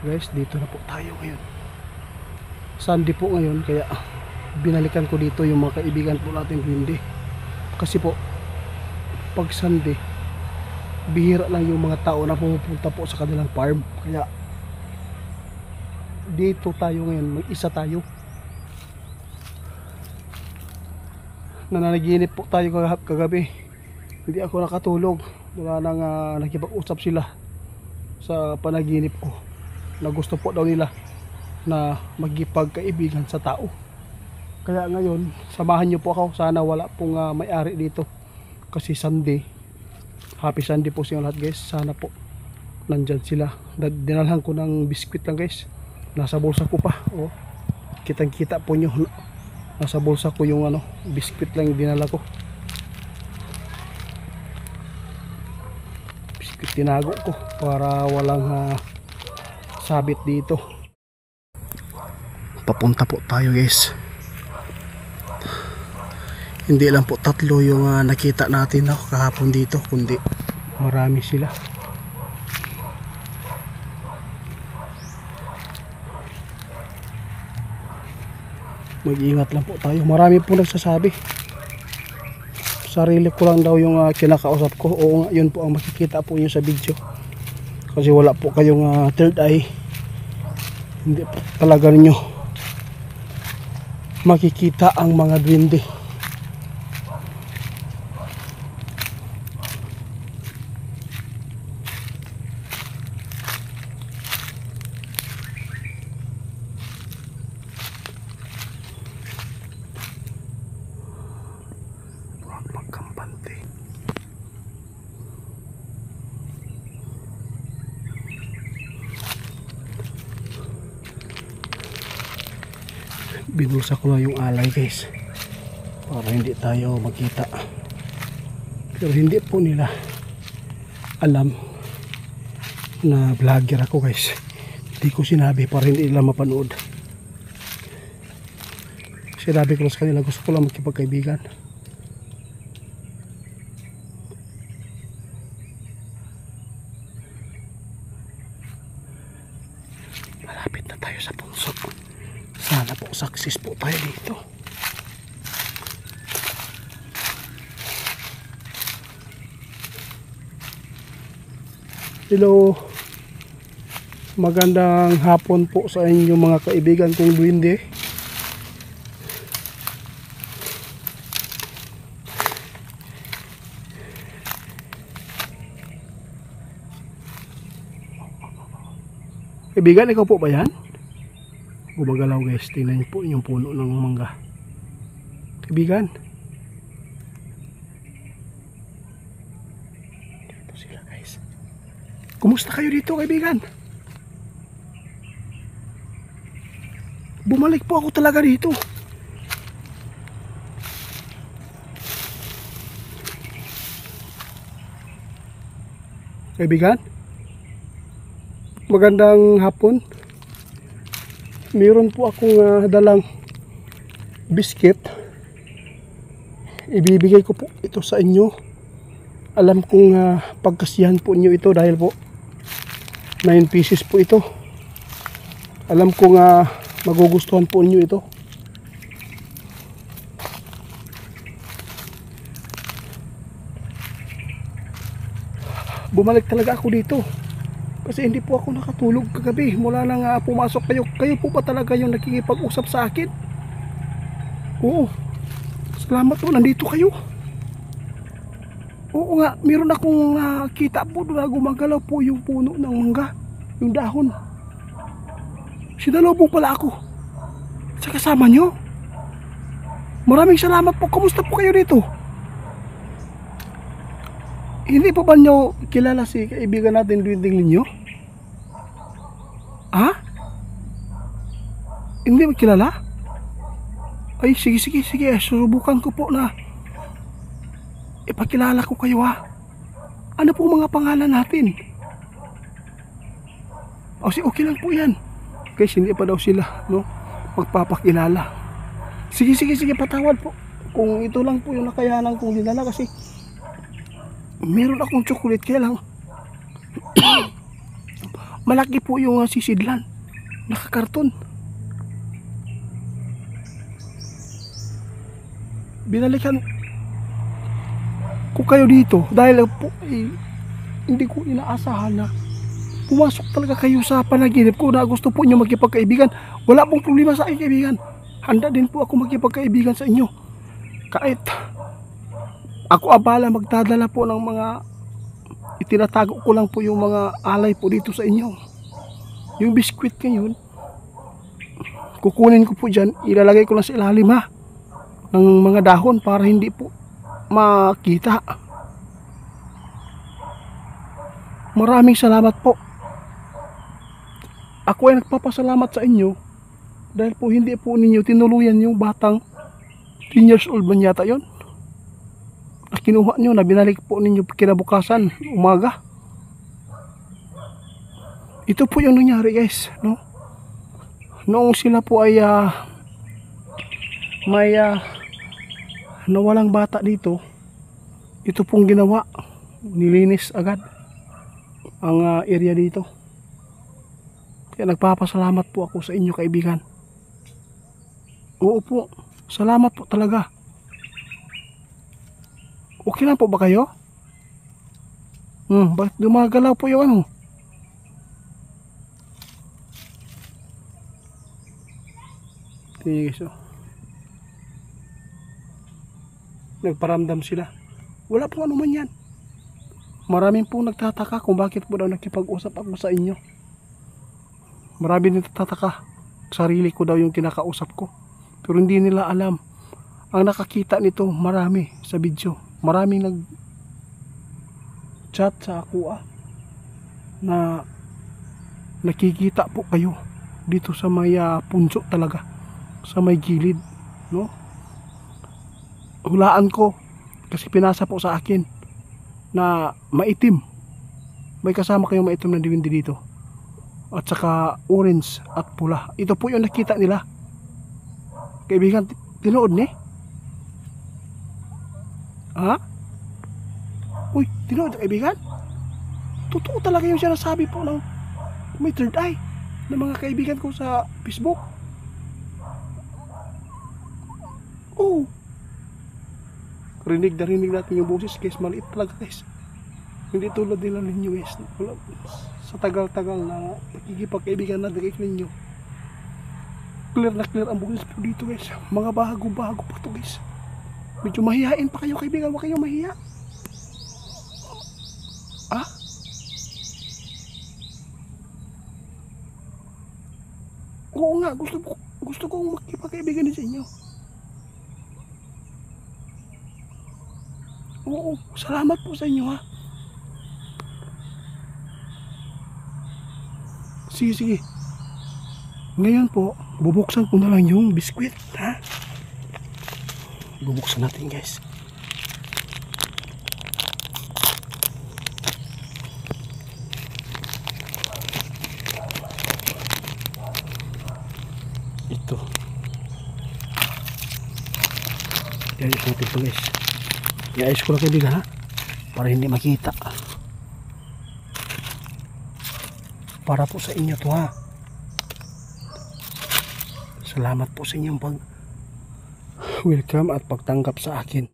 Guys, dito na po tayo ngayon. Sunday po ngayon, kaya binalikan ko dito yung mga kaibigan po natin hindi. Kasi po pag Sunday, bihira lang yung mga tao na pumupunta po sa kanilang farm. Kaya dito tayo ngayon, mag-isa tayo. Nananaginip po tayo kagabi. Hindi ako nakatulog. Wala nang nakipag-usap sila sa panaginip ko na gusto po daw nila na magkipagkaibigan sa tao. Kaya ngayon, samahan nyo po ako. Sana wala pong may-ari dito kasi Sunday. Happy Sunday po sa inyo lahat, guys. Sana po nandyan sila. Dinalhan ko ng biskwit lang, guys. Nasa bulsa ko pa. Oh, kitang kita po nyo. Nasa bulsa ko yung biskwit lang yung dinala ko. Biskwit tinago ko para walang sabit dito. Papunta po tayo, guys. Hindi lang po tatlo yung nakita natin kahapon dito, kundi marami sila. Mag-ingat lang po tayo. Marami po nagsasabi. Sarili ko lang daw yung kinakausap ko. Oo nga, yun po ang makikita po nyo sa video. Kasi wala po kayong third eye. Hindi po talaga ninyo makikita ang mga duwende. Magkampante. Binulsa ko lang yung alay, guys, para hindi tayo magkita. Pero hindi po nila alam na vlogger ako, guys. Hindi ko sinabi para hindi nila mapanood. Sinabi ko lang sa kanila, gusto ko lang magkipagkaibigan. Malapit na tayo sa punso. Sana po success po tayo dito. Hello. Magandang hapon po sa inyo mga kaibigan kong duwende. Kaibigan, ikaw po ba yan? Gumagalaw, guys. Tingnan niyo po yung puno ng mangga. Kaibigan. Dito sila, guys. Kumusta kayo dito, kaibigan? Bumalik po ako talaga dito. Kaibigan, magandang hapon. Meron po akong dalang biscuit. Ibibigay ko po ito sa inyo. Alam kong pagkasiyahan po inyo ito dahil po 9 pieces po ito. Alam kong magugustuhan po inyo ito. Bumalik talaga ako dito kasi hindi po ako nakatulog kagabi. Mula nang pumasok kayo. Kayo po ba talaga yung nakikipag-usap sa akin? Oo. Salamat po, nandito kayo. Oo nga, meron akong kita po na gumagalaw po yung puno ng mangga. Yung dahon. Sinalubong pala ako sa kasama nyo. Maraming salamat po. Kumusta po kayo dito? Hindi pa ba nyo kilala si kaibigan natin duwending ninyo? Ha? Hindi mo kilala? Ay, sige. Susubukan ko po na ipakilala ko kayo, ha. Ano po mga pangalan natin? O, okay lang po yan. Guys, hindi pa daw sila magpapakilala. Sige, patawad po. Kung ito lang po yung nakayanan kong dinala kasi meron akong chocolate, kaya lang malaki po yung sisidlan. Nakakarton. Binalikan ko kayo dito dahil po hindi ko inaasahan na pumasok talaga kayo sa panaginip ko na gusto po nyo magkipagkaibigan. Wala pong problema sa akin, kaibigan. Handa din po ako magkipagkaibigan sa inyo. Kahit ako abala magdadala po ng mga itinatago ko lang po yung mga alay po dito sa inyo. Yung biskwit ngayon, kukunin ko po dyan, ilalagay ko lang sa ilalim ng mga dahon para hindi po makita. Maraming salamat po. Ako ay nagpapasalamat sa inyo dahil po hindi po ninyo tinuluyan yung batang 10 years old man yata yon na kinuha nyo, na binalik po ninyo kinabukasan umaga. Ito po yung nangyari, guys, no? Noong sila po ay may nawalang bata dito, ito pong ginawa, nilinis agad ang area dito. Kaya nagpapasalamat po ako sa inyo, kaibigan. Oo po, salamat po talaga. Okay lang po ba kayo? Bakit gumagalaw po yung ano? Tingnan guys, nagparamdam sila. Wala pong ano man yan. Maraming pong nagtataka kung bakit po daw nakipag-usap ako sa inyo. Maraming nagtataka. Sarili ko daw yung kinakausap ko. Pero hindi nila alam. Ang nakakita nito marami sa video. Maraming nag-chat sa ako na nakikita po kayo dito sa may punso talaga. Sa may gilid, no? Hulaan ko kasi pinasa po sa akin na maitim. May kasama kayong maitim na diwindi dito. At saka orange at pula. Ito po yung nakita nila. Kaibigan, tinood ni? Ha? Uy, tinood kaibigan? Totoo talaga yung sinasabi po ng may third eye ng mga kaibigan ko sa Facebook. Oh, rinig na rinig natin yung boses, guys. Maliit talaga, guys. Hindi tulad nila ninyo, guys. Sa tagal-tagal na nakikipagkaibigan na direct ninyo, clear na clear ang boses po dito, guys. Mga bago-bago pa to, guys. Medyo mahihain pa kayo, kaibigan. Huwag kayong mahiya. Ah? Oo nga, gusto kong makipagkaibigan din sa inyo. Oo, salamat po sa inyo, ha. Sige. Ngayon po, bubuksan ko na lang yung biskwit, ha. Bubuksan natin, guys. Ito. Iayos natin ito, guys. Iayos ko lang kaibigan, ha, para hindi makita. Para po sa inyo to, ha. Salamat po sa inyong welcome at pagtanggap sa akin.